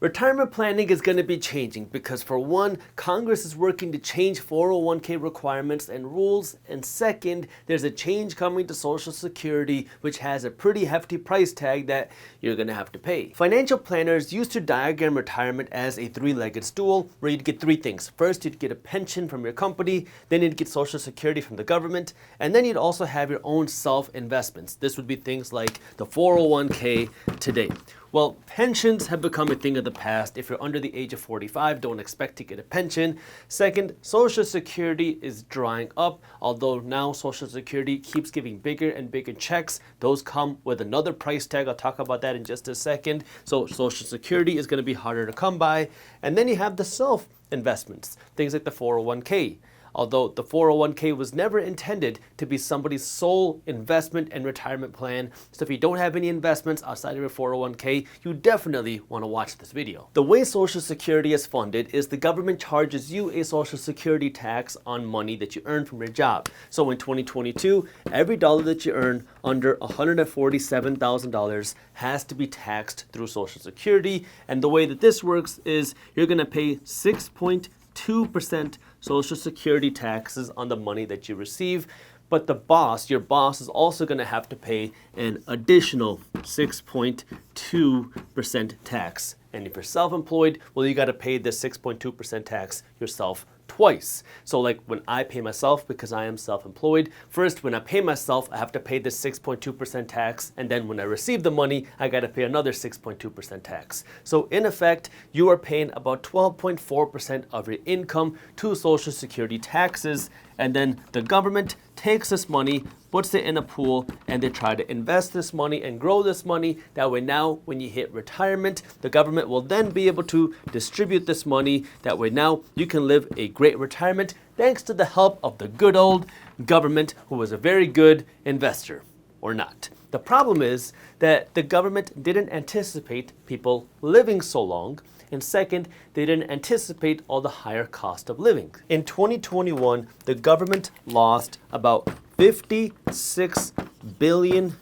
Retirement planning is going to be changing because, for one, Congress is working to change 401k requirements and rules, and second, there's a change coming to Social Security which has a pretty hefty price tag that you're going to have to pay. Financial planners used to diagram retirement as a three-legged stool where you'd get three things. First, you'd get a pension from your company, then you'd get Social Security from the government, and then you'd also have your own self-investments. This would be things like the 401k today. Well, pensions have become a thing of the past. If you're under the age of 45, don't expect to get a pension. Second, Social Security is drying up, although now Social Security keeps giving bigger and bigger checks. Those come with another price tag. I'll talk about that in just a second. So Social Security is going to be harder to come by. And then you have the self-investments, things like the 401k. Although the 401k was never intended to be somebody's sole investment and retirement plan. So if you don't have any investments outside of your 401k, you definitely want to watch this video. The way Social Security is funded is the government charges you a Social Security tax on money that you earn from your job. So in 2022, every dollar that you earn under $147,000 has to be taxed through Social Security. And the way that this works is you're going to pay 6.2% Social Security taxes on the money that you receive, but your boss is also going to have to pay an additional 6.2% tax. And if you're self-employed, well, you got to pay this 6.2% tax yourself twice. So like when I pay myself, because I am self-employed, first when I pay myself, I have to pay this 6.2% tax, and then when I receive the money, I got to pay another 6.2% tax. So in effect, you are paying about 12.4% of your income to Social Security taxes, and then the government takes this money, puts it in a pool, and they try to invest this money and grow this money. That way now, when you hit retirement, the government will then be able to distribute this money. That way now, you can live a great retirement thanks to the help of the good old government, who was a very good investor, or not. The problem is that the government didn't anticipate people living so long, and second, they didn't anticipate all the higher cost of living. In 2021, the government lost about $56 billion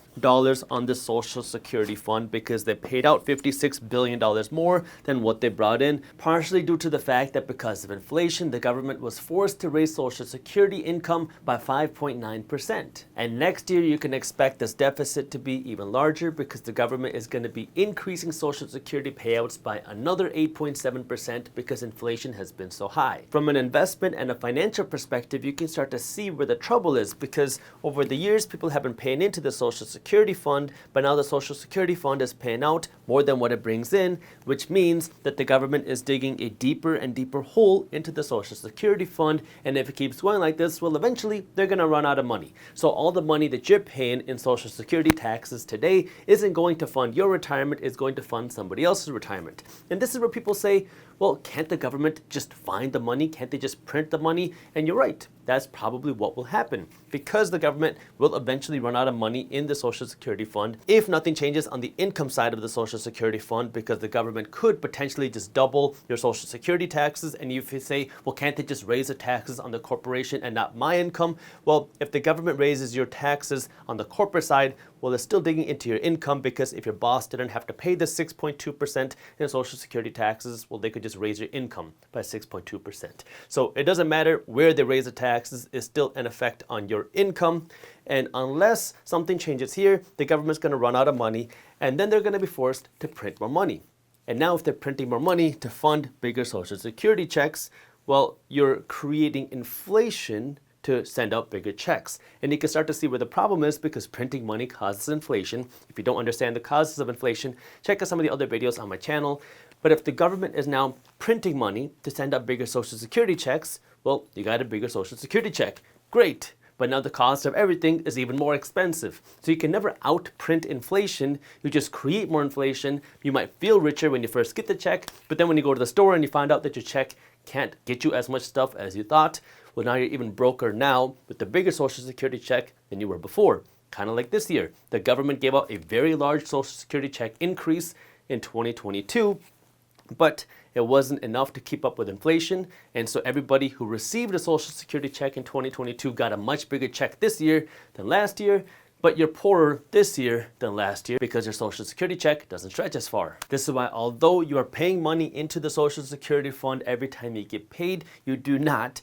on the Social Security fund because they paid out $56 billion more than what they brought in, partially due to the fact that because of inflation, the government was forced to raise Social Security income by 5.9%. And next year, you can expect this deficit to be even larger because the government is going to be increasing Social Security payouts by another 8.7% because inflation has been so high. From an investment and a financial perspective, you can start to see where the trouble is, because over the years, people have been paying into the Social Security fund, but now the Social Security fund is paying out more than what it brings in, which means that the government is digging a deeper and deeper hole into the Social Security fund. And if it keeps going like this, well, eventually they're going to run out of money. So all the money that you're paying in Social Security taxes today isn't going to fund your retirement, it's going to fund somebody else's retirement. And this is where people say, well, can't the government just find the money? Can't they just print the money? And you're right, that's probably what will happen, because the government will eventually run out of money in the Social Security fund if nothing changes on the income side of the Social Security fund, because the government could potentially just double your Social Security taxes. And if you say, well, can't they just raise the taxes on the corporation and not my income? Well, if the government raises your taxes on the corporate side, well, they're still digging into your income, because if your boss didn't have to pay the 6.2% in Social Security taxes, well, they could just raise your income by 6.2%. So it doesn't matter where they raise the taxes, it's still an effect on your income. And unless something changes here, the government's going to run out of money, and then they're going to be forced to print more money. And now if they're printing more money to fund bigger Social Security checks, well, you're creating inflation to send out bigger checks. And you can start to see where the problem is, because printing money causes inflation. If you don't understand the causes of inflation, check out some of the other videos on my channel. But if the government is now printing money to send out bigger Social Security checks, well, you got a bigger Social Security check. Great. But now the cost of everything is even more expensive. So you can never outprint inflation. You just create more inflation. You might feel richer when you first get the check, but then when you go to the store and you find out that your check can't get you as much stuff as you thought, well, now you're even broker now with the bigger Social Security check than you were before. Kind of like this year. The government gave out a very large Social Security check increase in 2022, but it wasn't enough to keep up with inflation. And so everybody who received a Social Security check in 2022 got a much bigger check this year than last year. but you're poorer this year than last year because your Social Security check doesn't stretch as far. This is why although you are paying money into the Social Security fund every time you get paid, you do not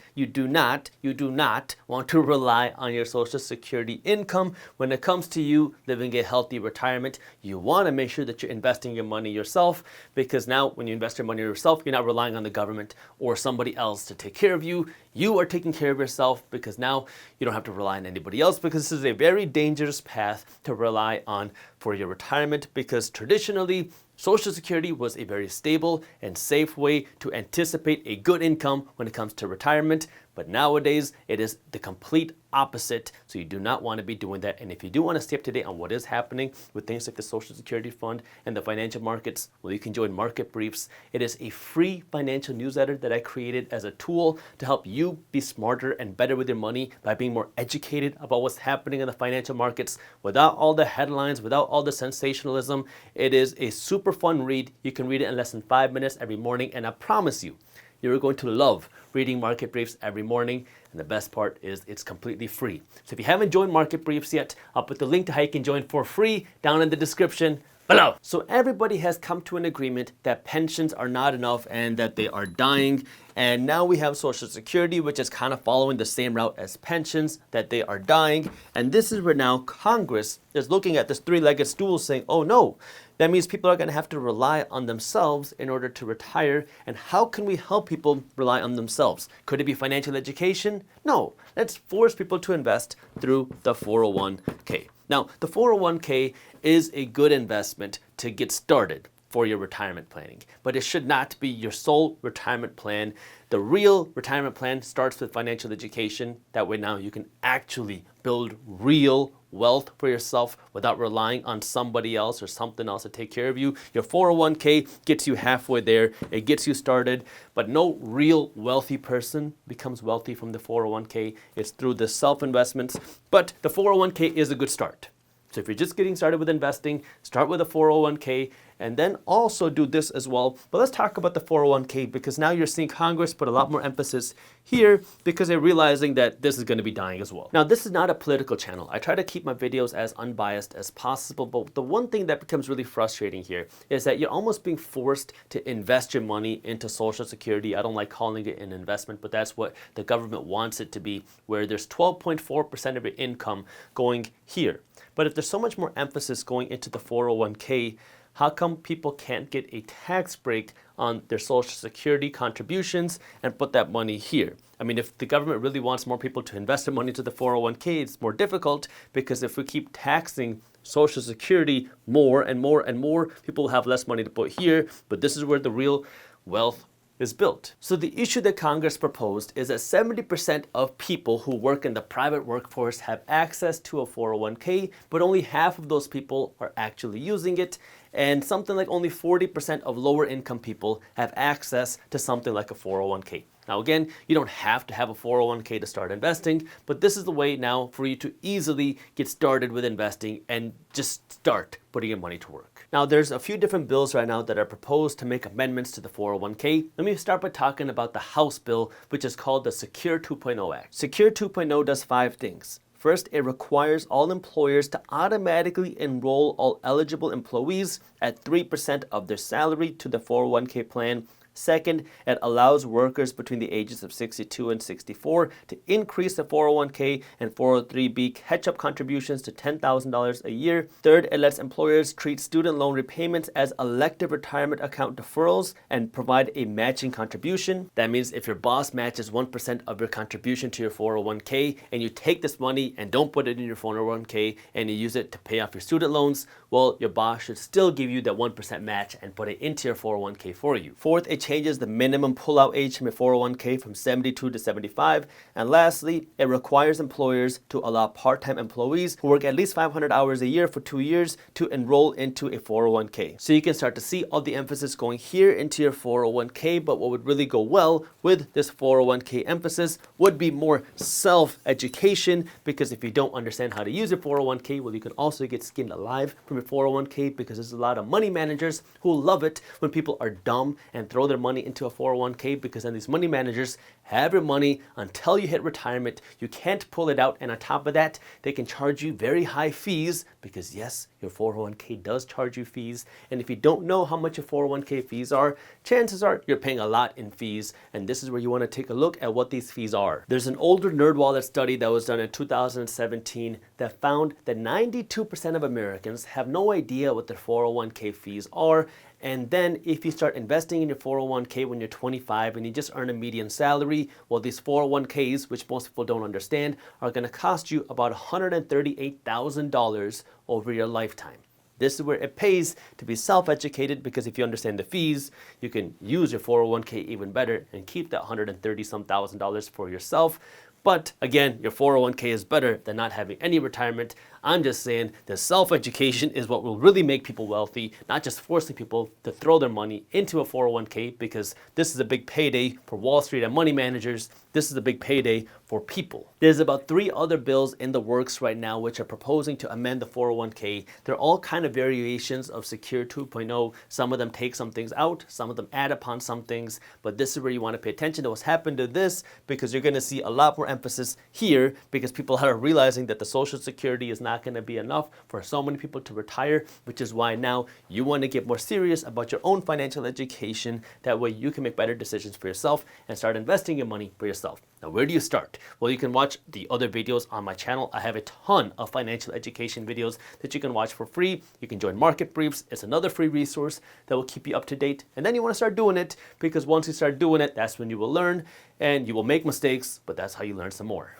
want to rely on your Social Security income when it comes to you living a healthy retirement. You want to make sure that you're investing your money yourself, because now when you invest your money yourself, you're not relying on the government or somebody else to take care of you. You are taking care of yourself, because now you don't have to rely on anybody else, because this is a very dangerous path to rely on for your retirement, because traditionally Social Security was a very stable and safe way to anticipate a good income when it comes to retirement. But nowadays, it is the complete opposite. So you do not want to be doing that. And if you do want to stay up to date on what is happening with things like the Social Security Fund and the financial markets, well, you can join Market Briefs. It is a free financial newsletter that I created as a tool to help you be smarter and better with your money by being more educated about what's happening in the financial markets without all the headlines, without all the sensationalism. It is a super fun read. You can read it in less than 5 minutes every morning, and I promise you, you're going to love reading Market Briefs every morning. And the best part is it's completely free. So if you haven't joined Market Briefs yet, I'll put the link to how you can join for free down in the description below. So everybody has come to an agreement that pensions are not enough and that they are dying. And now we have Social Security, which is kind of following the same route as pensions, that they are dying. And this is where now Congress is looking at this three-legged stool saying, oh no, that means people are going to have to rely on themselves in order to retire. And how can we help people rely on themselves? Could it be financial education? No, let's force people to invest through the 401k. Now, the 401k is a good investment to get started for your retirement planning, but it should not be your sole retirement plan. The real retirement plan starts with financial education. That way now you can actually build real wealth for yourself without relying on somebody else or something else to take care of you. Your 401k gets you halfway there. It gets you started, but no real wealthy person becomes wealthy from the 401k. It's through the self-investments, but the 401k is a good start. So if you're just getting started with investing, start with a 401k and then also do this as well. But let's talk about the 401k, because now you're seeing Congress put a lot more emphasis here because they're realizing that this is going to be dying as well. Now, this is not a political channel. I try to keep my videos as unbiased as possible, but the one thing that becomes really frustrating here is that you're almost being forced to invest your money into Social Security. I don't like calling it an investment, but that's what the government wants it to be, where there's 12.4% of your income going here. But if there's so much more emphasis going into the 401k, how come people can't get a tax break on their Social Security contributions and put that money here? I mean, if the government really wants more people to invest their money to the 401k, it's more difficult, because if we keep taxing Social Security more and more and more, people will have less money to put here. But this is where the real wealth is built. So the issue that Congress proposed is that 70% of people who work in the private workforce have access to a 401k, but only half of those people are actually using it. And something like only 40% of lower income people have access to something like a 401k. Now again, you don't have to have a 401k to start investing, but this is the way now for you to easily get started with investing and just start putting your money to work. Now there's a few different bills right now that are proposed to make amendments to the 401k. Let me start by talking about the House bill, which is called the Secure 2.0 Act. Secure 2.0 does 5 things. First, it requires all employers to automatically enroll all eligible employees at 3% of their salary to the 401k plan. Second, it allows workers between the ages of 62 and 64 to increase the 401k and 403b catch-up contributions to $10,000 a year. Third, it lets employers treat student loan repayments as elective retirement account deferrals and provide a matching contribution. That means if your boss matches 1% of your contribution to your 401k and you take this money and don't put it in your 401k and you use it to pay off your student loans, well, your boss should still give you that 1% match and put it into your 401k for you. Fourth, it changes the minimum pullout age from your 401k from 72 to 75. And lastly, it requires employers to allow part-time employees who work at least 500 hours a year for 2 years to enroll into a 401k. So you can start to see all the emphasis going here into your 401k, but what would really go well with this 401k emphasis would be more self-education, because if you don't understand how to use your 401k, well, you can also get skinned alive from your 401k, because there's a lot of have money managers who love it when people are dumb and throw their money into a 401k, because then these money managers have your money until you hit retirement. You can't pull it out, and on top of that, they can charge you very high fees, because yes, your 401k does charge you fees. And if you don't know how much your 401k fees are, chances are you're paying a lot in fees, and this is where you want to take a look at what these fees are. There's an older NerdWallet study that was done in 2017 that found that 92% of Americans have no idea what their 401k fees are. And then if you start investing in your 401k when you're 25 and you just earn a median salary, well, these 401ks, which most people don't understand, are going to cost you about $138,000 over your lifetime. This is where it pays to be self-educated, because if you understand the fees, you can use your 401k even better and keep that $130,000 for yourself. But again, your 401k is better than not having any retirement. I'm just saying that self-education is what will really make people wealthy, not just forcing people to throw their money into a 401k, because this is a big payday for Wall Street and money managers. This is a big payday for people. There's about 3 other bills in the works right now which are proposing to amend the 401k. They're all kind of variations of Secure 2.0. Some of them take some things out, some of them add upon some things, but this is where you want to pay attention to what's happened to this, because you're going to see a lot more emphasis here, because people are realizing that the Social Security is not going to be enough for so many people to retire, which is why now you want to get more serious about your own financial education. That way you can make better decisions for yourself and start investing your money for yourself. Now, where do you start? Well, you can watch the other videos on my channel. I have a ton of financial education videos that you can watch for free. You can join Market Briefs. It's another free resource that will keep you up to date. And then you want to start doing it, because once you start doing it, that's when you will learn, and you will make mistakes, but that's how you learn some more.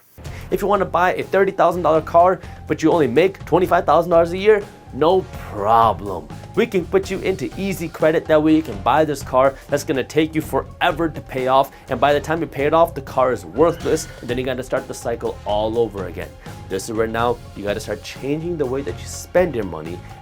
If you want to buy a $30,000 car, but you only make $25,000 a year, no problem. We can put you into easy credit. That way you can buy this car that's going to take you forever to pay off. And by the time you pay it off, the car is worthless. And then you got to start the cycle all over again. This is where now you got to start changing the way that you spend your money